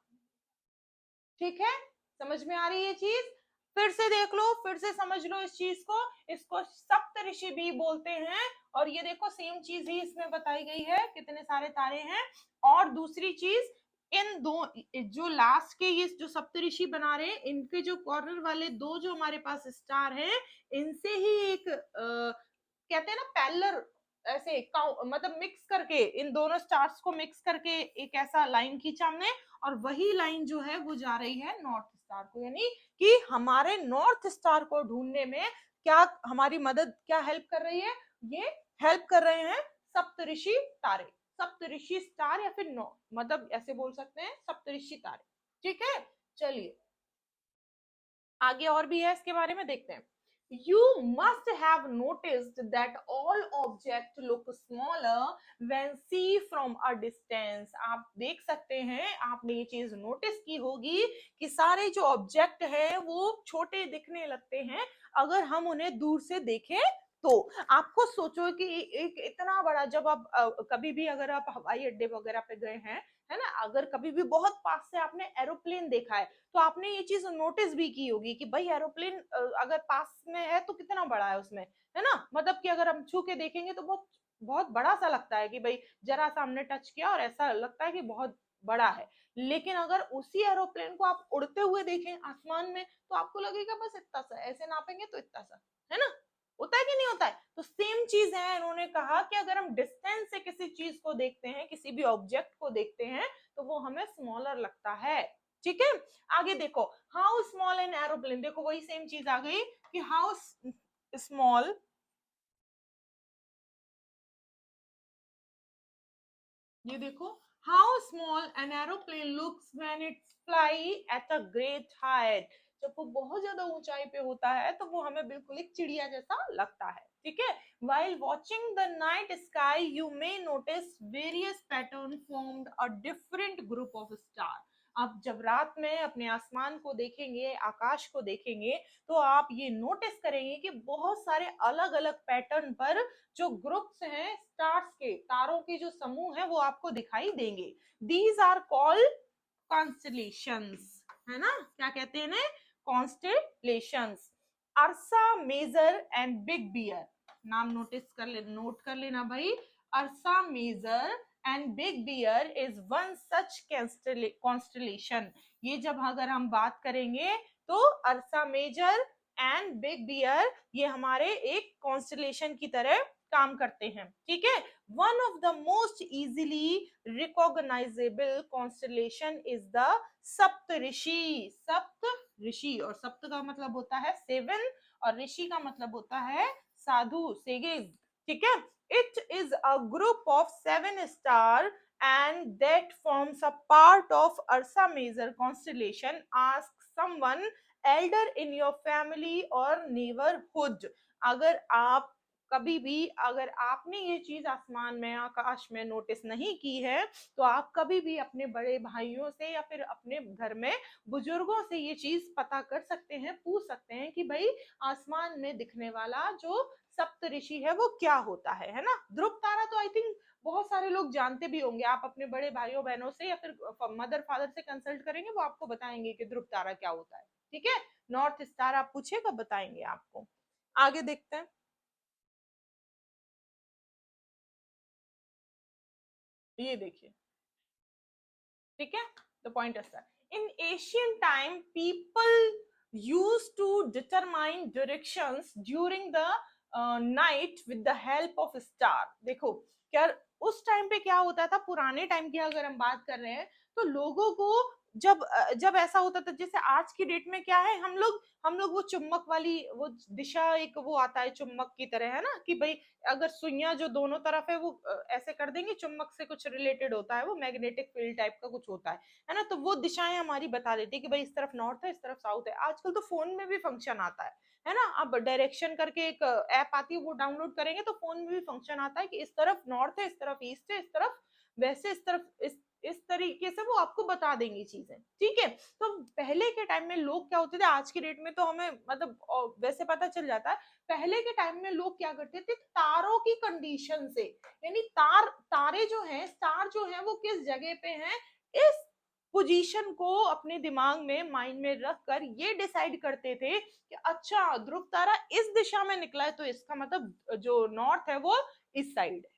ठीक है, समझ में आ रही है चीज? फिर से देख लो, फिर से समझ लो इस चीज को। इसको सप्तऋषि भी बोलते हैं। और ये देखो सेम चीज ही इसमें बताई गई है, कितने सारे तारे हैं। और दूसरी चीज, इन दो जो लास्ट के ये जो सप्तऋषि बना रहे हैं, इनके जो कॉर्नर वाले दो जो हमारे पास स्टार है, इनसे ही एक कहते हैं ना पैरेलल, ऐसे मतलब मिक्स करके, इन दोनों स्टार्स को मिक्स करके एक ऐसा लाइन खींचा हमने, और वही लाइन जो है वो जा रही है नॉर्थ स्टार को। यानी कि हमारे नॉर्थ स्टार को ढूंढने में क्या हमारी मदद, क्या हेल्प कर रही है, ये हेल्प कर रहे हैं सप्तऋषि तारे, सप्तऋषि स्टार, या फिर नो मतलब ऐसे बोल सकते हैं सप्तऋषि तारे। ठीक है, चलिए आगे और भी है इसके बारे में देखते हैं। You must have noticed that all objects look smaller when see from a distance. आप देख सकते हैं, आपने ये चीज नोटिस की होगी कि सारे जो ऑब्जेक्ट है वो छोटे दिखने लगते हैं अगर हम उन्हें दूर से देखें तो। आपको सोचो कि एक इतना बड़ा, जब आप कभी भी अगर आप हवाई अड्डे वगैरह पे गए हैं, है ना, अगर कभी भी बहुत पास से आपने एरोप्लेन देखा है तो आपने ये चीज नोटिस भी की होगी कि भाई एरोप्लेन अगर पास में है तो कितना बड़ा है उसमें, है ना, मतलब कि अगर हम छू के देखेंगे तो बहुत बहुत बड़ा सा लगता है कि भाई जरा सा हमने टच किया और ऐसा लगता है कि बहुत बड़ा है। लेकिन अगर उसी एरोप्लेन को आप उड़ते हुए देखें आसमान में तो आपको लगेगा बस इतना सा, ऐसे नापेंगे तो इतना सा, है ना, होता है कि नहीं होता है? तो सेम चीज है, इन्होंने कहा कि अगर हम डिस्टेंस से किसी चीज को देखते हैं, किसी भी ऑब्जेक्ट को देखते हैं तो वो हमें स्मॉलर लगता है। ठीक है, आगे देखो, हाउ स्मॉल एन एरोप्लेन, देखो वही सेम चीज आ गई कि हाउ स्मॉल, ये देखो, how small an aeroplane looks when it's fly at a great height. जब वो बहुत ज्यादा ऊंचाई पे होता है तो वो हमें बिल्कुल एक चिड़िया जैसा लगता है। ठीक है, while watching the night sky you may notice various pattern formed a different group of stars। अब जब रात में अपने आसमान को देखेंगे, आकाश को देखेंगे, तो आप ये नोटिस करेंगे कि बहुत सारे अलग अलग पैटर्न पर जो ग्रुप्स हैं स्टार्स के, तारों के जो समूह है वो आपको दिखाई देंगे। दीज आर कॉल्ड कॉन्स्टलेशंस, है ना, क्या कहते हैं, constellations. Ursa Major and Big Bear, नाम नोटिस कर ले, नोट कर लेना भाई। Ursa Major and Big Bear is one such constellation. ये जब अगर हम बात करेंगे तो Ursa Major and Big Bear ये हमारे एक कॉन्स्टलेशन की तरह काम करते हैं। ठीक है, one of the most easily recognisable constellation is the Saptarishi. Saptarishi, और सप्त का मतलब होता है सेवन और ऋषि का मतलब होता है साधु, सेगेज। ठीक है, it is a group of 7 stars and that forms a part of Ursa Major constellation. Ask someone elder in your family or neighborhood। अगर आप कभी भी, अगर आपने ये चीज आसमान में, आकाश में नोटिस नहीं की है तो आप कभी भी अपने बड़े भाइयों से या फिर अपने घर में बुजुर्गों से ये चीज पता कर सकते हैं, पूछ सकते हैं कि भाई आसमान में दिखने वाला जो सप्तऋषि है वो क्या होता है ना। ध्रुव तारा तो आई थिंक बहुत सारे लोग जानते भी होंगे, आप अपने बड़े भाइयों बहनों से या फिर मदर फादर से कंसल्ट करेंगे, वो आपको बताएंगे कि ध्रुव तारा क्या होता है। ठीक है, नॉर्थ स्टार आप पूछेगा बताएंगे आपको। आगे देखते हैं, ये देखिए। ठीक है, the point is that in Asian time people use to determine directions during the night with the help of star. देखो क्या उस टाइम पे क्या होता था, पुराने टाइम की अगर हम बात कर रहे हैं तो लोगों को जब ऐसा होता था, जैसे आज की डेट में क्या है, हम लोग वो चुम्बक वाली वो दिशा, एक वो आता है चुम्बक की तरह, है ना, कि भाई अगर सुइयां जो दोनों तरफ है वो ऐसे कर देंगे, चुम्बक से कुछ रिलेटेड होता है, वो मैग्नेटिक फील्ड टाइप का कुछ होता है ना, तो वो दिशाएं हमारी बता देती है कि भाई इस तरफ नॉर्थ है, इस तरफ साउथ है। आजकल तो फोन में भी फंक्शन आता है ना, अब डायरेक्शन करके एक ऐप आती है, वो डाउनलोड करेंगे तो फोन में भी फंक्शन आता है कि इस तरफ नॉर्थ है, इस तरफ ईस्ट है, इस तरफ वैसे, इस तरफ इस तरीके से वो आपको बता देंगी चीजें, ठीक है। तो पहले के टाइम में लोग क्या होते थे, आज की डेट में तो हमें मतलब वैसे पता चल जाता है, पहले के टाइम में लोग क्या करते थे, तारों की कंडीशन से, यानी तारे जो हैं, स्टार जो हैं, वो किस जगह पे हैं, इस पोजीशन को अपने दिमाग में, माइंड में रख कर ये डिसाइड करते थे कि अच्छा ध्रुव तारा इस दिशा में निकला है, तो इसका मतलब जो नॉर्थ है वो इस साइड है,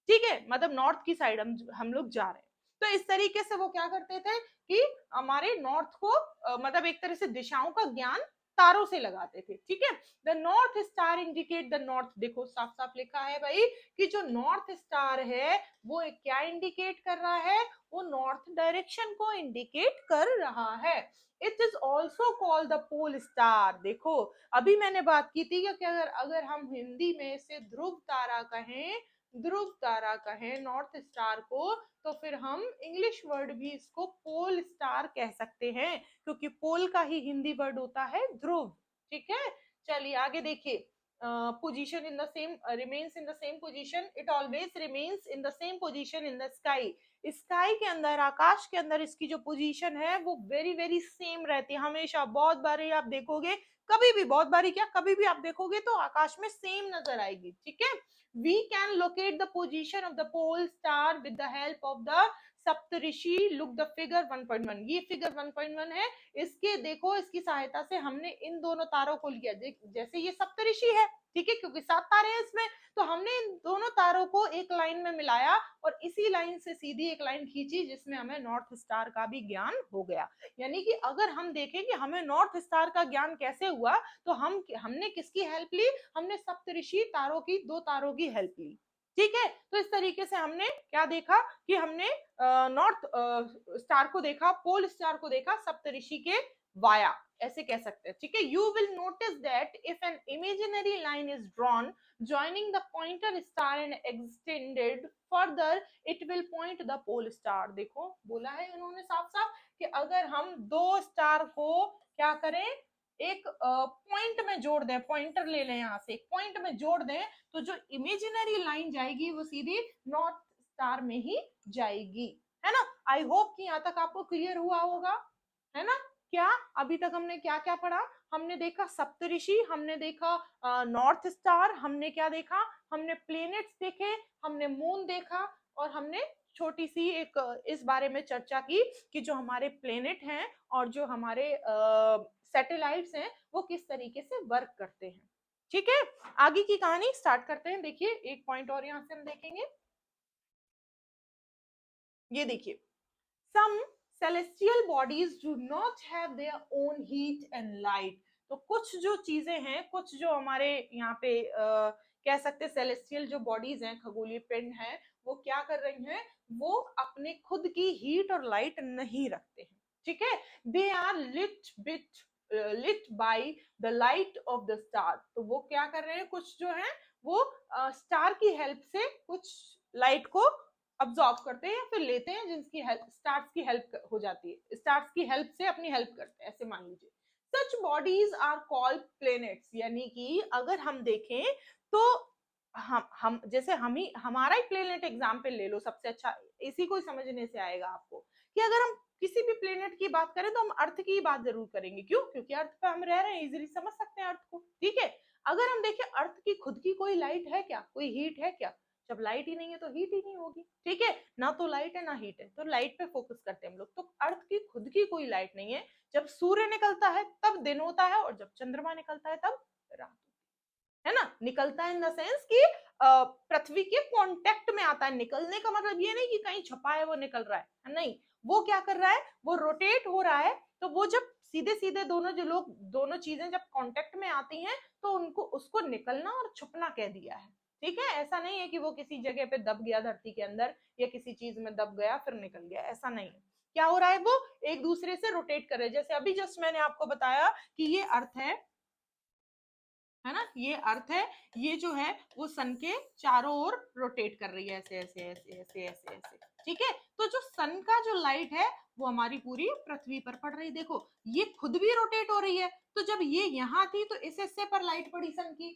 ठीक है, मतलब नॉर्थ की साइड हम लोग जा रहे हैं। तो इस तरीके से वो क्या करते थे कि हमारे नॉर्थ को मतलब एक तरह से दिशाओं का ज्ञान तारों से लगाते थे, ठीक है। The north star indicate the north, देखो साफ साफ लिखा है भाई कि जो नॉर्थ स्टार है वो क्या इंडिकेट कर रहा है, वो नॉर्थ डायरेक्शन को इंडिकेट कर रहा है। It is also called the pole star. देखो अभी मैंने बात की थी कि अगर हम हिंदी में से ध्रुव तारा कहें, ध्रुव तारा कहें नॉर्थ स्टार को, तो फिर हम इंग्लिश वर्ड भी इसको पोल स्टार कह सकते हैं, क्योंकि पोल का ही हिंदी वर्ड होता है ध्रुव, ठीक है। चलिए आगे देखिए, position in the same remains in the same position, it always remains in the same position in the sky. Sky के अंदर, आकाश के अंदर इसकी जो पोजीशन है वो वेरी वेरी सेम रहती है हमेशा। बहुत बारी आप देखोगे, कभी भी, बहुत बारी क्या, कभी भी आप देखोगे तो आकाश में सेम नजर आएगी, ठीक है। We can locate the position of the pole star with the help of the Saptarishi. Look the figure 1.1, ये फिगर 1.1 है, इसके देखो, इसकी सहायता से हमने इन दोनों तारों को लिया, जैसे ये सप्तऋषि है, ठीक है, क्योंकि 7 तारे हैं इसमें, तो हमने इन दोनों तारों को एक लाइन में मिलाया और इसी लाइन से सीधी एक लाइन खींची, जिसमें हमें नॉर्थ स्टार का भी ज्ञान हो गया। यानी कि अगर हम देखें कि हमें नॉर्थ स्टार का ज्ञान कैसे हुआ, तो हमने किसकी हेल्प ली, हमने सप्तऋषि तारों की, 2 तारों की हेल्प ली, ठीक है। तो इस तरीके से हमने क्या देखा कि हमने नॉर्थ स्टार को देखा, पोल स्टार को देखा सप्तऋषि के वाया, ऐसे कह सकते हैं, ठीक है। You will notice that if an imaginary line is drawn joining the pointer star and extended further it will point the pole star। देखो बोला है उन्होंने साफ साफ कि अगर हम 2 स्टार को क्या करें, एक पॉइंट में जोड़ दें, पॉइंटर ले लें यहाँ से, एक पॉइंट में जोड़ दें, तो जो इमेजिनरी लाइन जाएगी वो सीधी नॉर्थ स्टार में ही जाएगी, है ना। आई होप कि यहाँ तक आपको क्लियर हुआ होगा, है ना। क्या अभी तक हमने क्या क्या पढ़ा, हमने देखा सप्तऋषि, हमने देखा नॉर्थ स्टार, हमने क्या देखा, हमने प्लेनेट्स देखे, हमने मून देखा, और हमने छोटी सी एक इस बारे में चर्चा की कि जो हमारे प्लेनेट हैं और जो हमारे सैटेलाइट्स हैं वो किस तरीके से वर्क करते हैं, ठीक है। आगे की कहानी स्टार्ट करते हैं। देखिए एक पॉइंट और यहां से हम देखेंगे, ये देखिए, some celestial bodies do not have their own heat and light। तो कुछ जो चीजें हैं, कुछ जो हमारे यहाँ पे कह सकते हैं सेलेस्टियल जो बॉडीज हैं, खगोलीय पिंड हैं, वो क्या कर रही हैं, वो अपने खुद की हीट और लाइट नहीं रखते हैं, ठीक है। They are lit by the light of the star. तो वो क्या कर रहे हैं, कुछ जो है वो स्टार की हेल्प से कुछ लाइट को अब्सॉर्ब करते हैं या फिर लेते हैं, जिनकी हेल्प, स्टार्स की हेल्प हो जाती है, स्टार्स की हेल्प से अपनी हेल्प करते हैं, ऐसे मान लीजिए। सच बॉडीज आर कॉल्ड प्लेनेट्स। यानी कि अगर हम देखें तो हम जैसे हम ही हमारा ही प्लेनेट एग्जाम्पल ले लो, सबसे अच्छा इसी को समझने से आएगा आपको कि अगर हम किसी भी प्लेनेट की बात करें तो हम अर्थ की बात जरूर करेंगे। क्यों? क्योंकि अर्थ पे हम रह रहे हैं, इजीली समझ सकते हैं अर्थ को, ठीक है। अगर हम देखें अर्थ की खुद की कोई लाइट है क्या, कोई हीट है क्या? जब लाइट ही नहीं है तो हीट ही नहीं होगी, ठीक है ना। तो लाइट है ना हीट है, तो लाइट पे फोकस करते हैं हम लोग। तो अर्थ की खुद की कोई लाइट नहीं है। जब सूर्य निकलता है तब दिन होता है, और जब चंद्रमा निकलता है तब रात, है ना। निकलता है इन द सेंस कि पृथ्वी के कांटेक्ट में आता है। निकलने का मतलब ये नहीं कि कहीं छुपा है वो निकल रहा है, नहीं, वो क्या कर रहा है, वो रोटेट हो रहा है। तो वो जब सीधे सीधे दोनों जो लोग, दोनों चीजें जब कांटेक्ट में आती हैं तो उनको, उसको निकलना और छुपना कह दिया है, ठीक है। ऐसा नहीं है कि वो किसी जगह पे दब गया धरती के अंदर या किसी चीज में दब गया फिर निकल गया, ऐसा नहीं है। क्या हो रहा है, वो एक दूसरे से रोटेट कर रहे हैं। जैसे अभी जस्ट मैंने आपको बताया कि ये अर्थ है ना, ये अर्थ है, ये जो है वो सन के चारों ओर रोटेट कर रही है, ऐसे ऐसे ऐसे ऐसे ऐसे ऐसे, ठीक है। तो जो सन का जो लाइट है वो हमारी पूरी पृथ्वी पर पड़ रही है। देखो ये खुद भी रोटेट हो रही है, तो जब ये यहाँ थी तो इस हिस्से पर लाइट पड़ी सन की,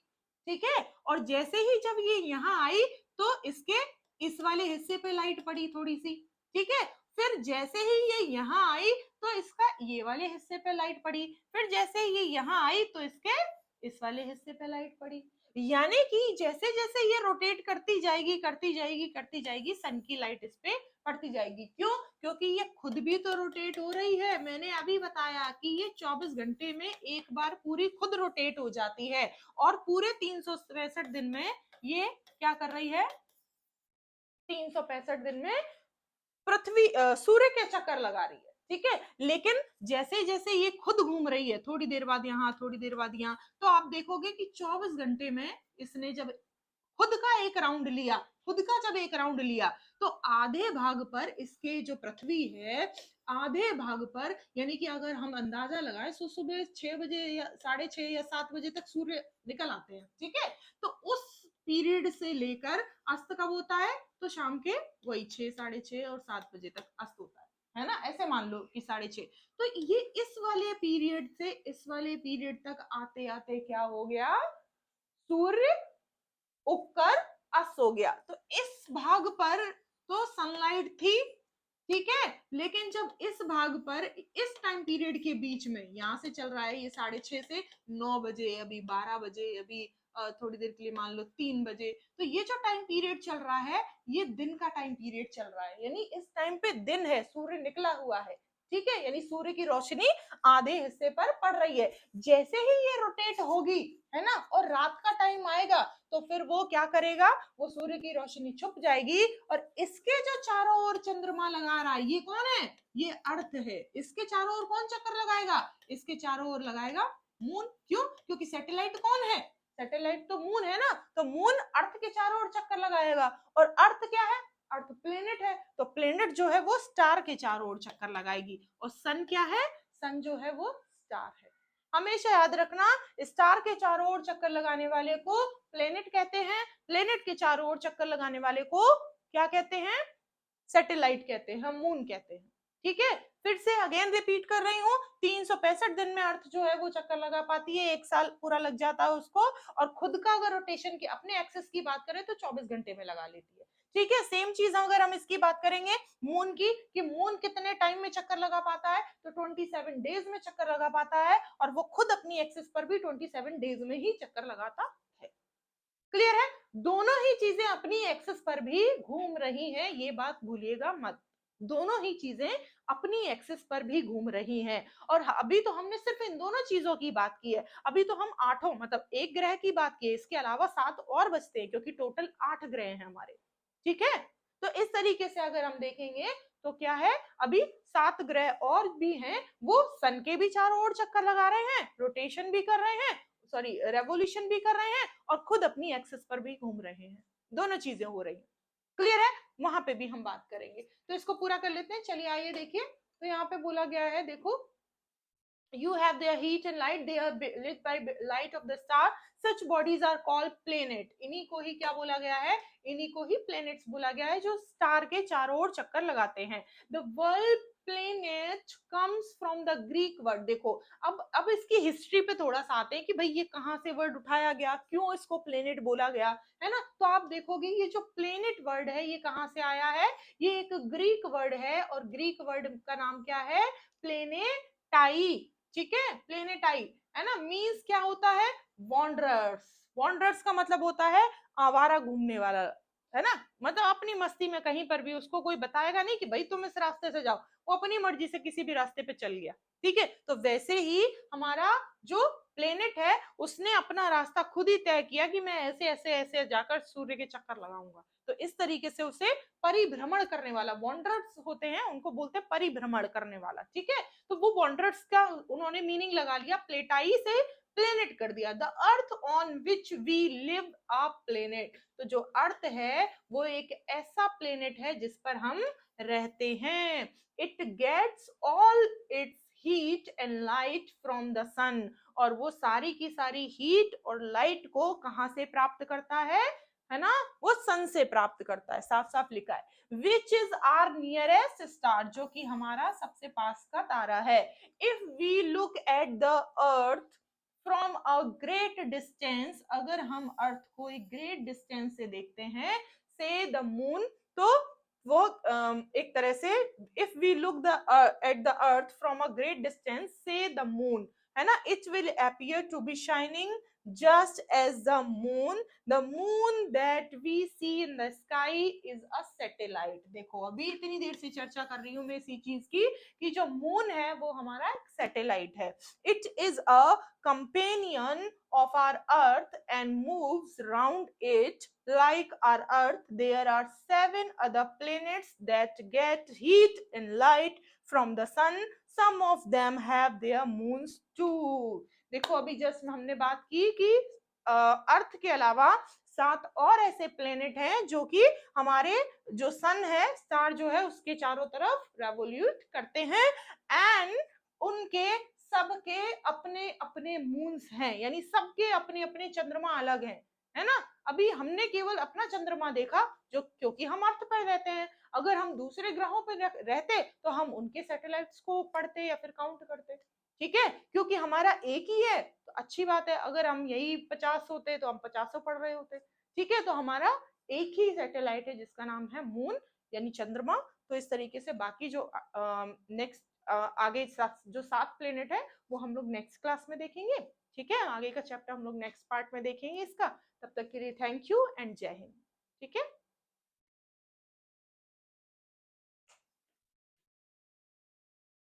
ठीक है। और जैसे ही जब ये यहाँ आई तो इसके इस वाले हिस्से पे लाइट पड़ी थोड़ी सी, ठीक है। फिर जैसे ही ये यहाँ आई तो इसका ये वाले हिस्से पे लाइट पड़ी, फिर जैसे ही ये यहाँ आई तो इसके इस वाले हिस्से पे लाइट पड़ी। यानी कि जैसे जैसे ये रोटेट करती जाएगी करती जाएगी करती जाएगी, सन की लाइट इस पे पड़ती जाएगी। क्यों? क्योंकि ये खुद भी तो रोटेट हो रही है। मैंने अभी बताया कि ये 24 घंटे में एक बार पूरी खुद रोटेट हो जाती है, और पूरे 365 दिन में ये क्या कर रही है, 365 दिन में पृथ्वी सूर्य के चक्कर लगा रही है, ठीक है। लेकिन जैसे जैसे ये खुद घूम रही है, थोड़ी देर बाद यहाँ थोड़ी देर बाद यहाँ, तो आप देखोगे कि 24 घंटे में इसने जब खुद का एक राउंड लिया, खुद का जब एक राउंड लिया, तो आधे भाग पर इसके जो पृथ्वी है, आधे भाग पर, यानी कि अगर हम अंदाजा लगाएं तो सुबह 6 बजे या 6:30 या 7 बजे तक सूर्य निकल आते हैं, ठीक है। तो उस पीरियड से लेकर अस्त कब होता है, तो शाम के वही 6, 6:30 और 7 बजे तक अस्त होता है ना, ऐसे मान लो कि 6:30। तो ये इस वाले पीरियड से इस वाले पीरियड तक आते आते क्या हो गया, सूर्य उगकर अस्त हो गया। तो इस भाग पर तो सनलाइट थी, ठीक है। लेकिन जब इस भाग पर इस टाइम पीरियड के बीच में, यहां से चल रहा है ये 6:30 से 9 बजे, अभी 12 बजे, अभी थोड़ी देर के लिए मान लो 3 बजे, तो ये जो टाइम पीरियड चल रहा है ये दिन का टाइम पीरियड चल रहा है, यानी इस टाइम पे दिन है, सूर्य निकला हुआ है, ठीक है। यानी सूर्य की रोशनी आधे हिस्से पर पड़ रही है। जैसे ही ये रोटेट होगी, है ना, और रात का टाइम आएगा, तो फिर वो क्या करेगा, वो सूर्य की रोशनी छुप जाएगी, और इसके जो चारों ओर चंद्रमा लगा रहा है, ये कौन है, ये अर्थ है। इसके चारों ओर कौन चक्कर लगाएगा, इसके चारों ओर लगाएगा मून। क्यों? क्योंकि सैटेलाइट कौन है, सैटेलाइट तो मून है ना, तो मून अर्थ के चारों ओर चक्कर लगाएगा। और अर्थ क्या है, अर्थ प्लेनेट है, तो प्लेनेट जो है वो स्टार के चारों ओर चक्कर लगाएगी। और सन क्या है, सन जो है वो स्टार है। हमेशा याद रखना, स्टार के चारों ओर चक्कर लगाने वाले को प्लेनेट कहते हैं, प्लेनेट के चारों ओर चक्कर लगाने वाले को क्या कहते हैं, सैटेलाइट कहते हैं, हम मून कहते हैं, ठीक है। फिर से अगेन रिपीट कर रही हूँ, 365 दिन में अर्थ जो है वो चक्कर लगा पाती है, एक साल पूरा लग जाता है उसको। और खुद का अगर रोटेशन की अपने एक्सेस की बात करें तो 24 घंटे में लगा लेती है, ठीक है। सेम चीज अगर हम इसकी बात करेंगे मून की, कि मून कितने टाइम में चक्कर लगा पाता है, तो 27 डेज में चक्कर लगा पाता है, और वो खुद अपनी एक्सेस पर भी 27 डेज में ही चक्कर लगाता है। क्लियर है, दोनों ही चीजें अपनी एक्सेस पर भी घूम रही हैं, ये बात भूलिएगा मत। दोनों ही चीजें अपनी एक्सेस पर भी घूम रही हैं। और अभी तो हमने सिर्फ इन दोनों चीजों की बात की है, अभी तो हम आठों मतलब एक ग्रह की बात की है, इसके अलावा 7 और बचते हैं, क्योंकि टोटल 8 ग्रह हैं हमारे, ठीक है। तो इस तरीके से अगर हम देखेंगे तो क्या है, अभी 7 ग्रह और भी हैं, वो सन के भी चारों ओर चक्कर लगा रहे हैं, रोटेशन भी कर रहे हैं, सॉरी रेवोल्यूशन भी कर रहे हैं, और खुद अपनी एक्सेस पर भी घूम रहे हैं, दोनों चीजें हो रही हैं। क्लियर है, वहां पे भी हम बात करेंगे। तो इसको पूरा कर लेते हैं, चलिए आइए देखिए। तो यहाँ पे बोला गया है, देखो, you have their heat and light, they are lit by light of the star, such bodies are called planet। इन्हीं को ही क्या बोला गया है, इन्हीं को ही planets बोला गया है, जो स्टार के चारों ओर चक्कर लगाते हैं। the word planet comes from the Greek word। देखो अब इसकी हिस्ट्री पे थोड़ा सा आते हैं कि भाई ये कहाँ से वर्ड उठाया गया, क्यों इसको प्लेनेट बोला गया, है ना। तो आप देखोगे ये जो प्लेनेट वर्ड है ये कहाँ से आया है, ये एक ग्रीक वर्ड है, और ग्रीक वर्ड का नाम क्या है, प्लेनेटाई, ठीक है, प्लेनेटाई, है ना। मीन्स क्या होता है, वॉन्डरर्स। वॉन्डरर्स का मतलब होता है आवारा घूमने वाला, है ना। मतलब अपनी मस्ती में कहीं पर भी, उसको कोई बताएगा नहीं कि भाई तुम इस रास्ते से जाओ, वो अपनी मर्जी से किसी भी रास्ते पे चल गया, ठीक है। तो वैसे ही हमारा जो प्लेनेट है उसने अपना रास्ता खुद ही तय किया कि मैं ऐसे ऐसे ऐसे जाकर सूर्य के चक्कर लगाऊंगा। तो इस तरीके से उसे परिभ्रमण करने वाला, वॉन्डरर्स होते हैं उनको बोलते हैं परिभ्रमण करने वाला, ठीक है। तो वो वॉन्डरर्स का उन्होंने मीनिंग लगा लिया, प्लेटाई से प्लेनेट कर दिया। The earth on which we live a planet, तो जो अर्थ है वो एक ऐसा प्लेनेट है जिस पर हम रहते हैं। It gets all its heat and light from the sun, और वो सारी की सारी हीट और लाइट को कहां से प्राप्त करता है ना, वो सन से प्राप्त करता है, साफ साफ लिखा है। Which is our nearest star, जो कि हमारा सबसे पास का तारा है। If we look at the earth from a great distance, अगर हम अर्थ को एक ग्रेट डिस्टेंस से देखते हैं, से द मून, तो वो एक तरह से, if we look the at the earth from a great distance से द मून, है ना, it will appear to be shining just as the moon that we see in the sky is a satellite। देखो अभी इतनी देर से चर्चा कर रही हूं मैं इसी चीज की कि जो मून है वो हमारा एक सैटेलाइट है। It is a companion of our earth and moves round it like our earth। There are 7 other planets that get heat and light from the sun, some of them have their moons too। देखो अभी just हमने बात की कि अर्थ के अलावा 7 और ऐसे प्लेनेट हैं जो कि हमारे जो सन है, स्टार जो है, उसके चारों तरफ रेवोल्यूट करते हैं, एंड उनके सबके अपने अपने मून्स हैं, यानी सबके अपने अपने चंद्रमा अलग हैं, है ना। अभी हमने केवल अपना चंद्रमा देखा, जो क्योंकि हम अर्थ पर रहते हैं। अगर हम दूसरे ग्रहों पर रहते तो हम उनके सैटेलाइट्स को पढ़ते या फिर काउंट करते, ठीक है, क्योंकि हमारा एक ही है तो अच्छी बात है। अगर हम यही 50 होते तो हम 50 पढ़ रहे होते, ठीक है। तो हमारा एक ही सैटेलाइट है जिसका नाम है मून, यानी चंद्रमा। तो इस तरीके से बाकी जो नेक्स्ट आगे जो 7 प्लेनेट है वो हम लोग नेक्स्ट क्लास में देखेंगे, ठीक है। आगे का चैप्टर हम लोग नेक्स्ट पार्ट में देखेंगे इसका। तब तक के लिए थैंक यू एंड जय हिंद, ठीक है।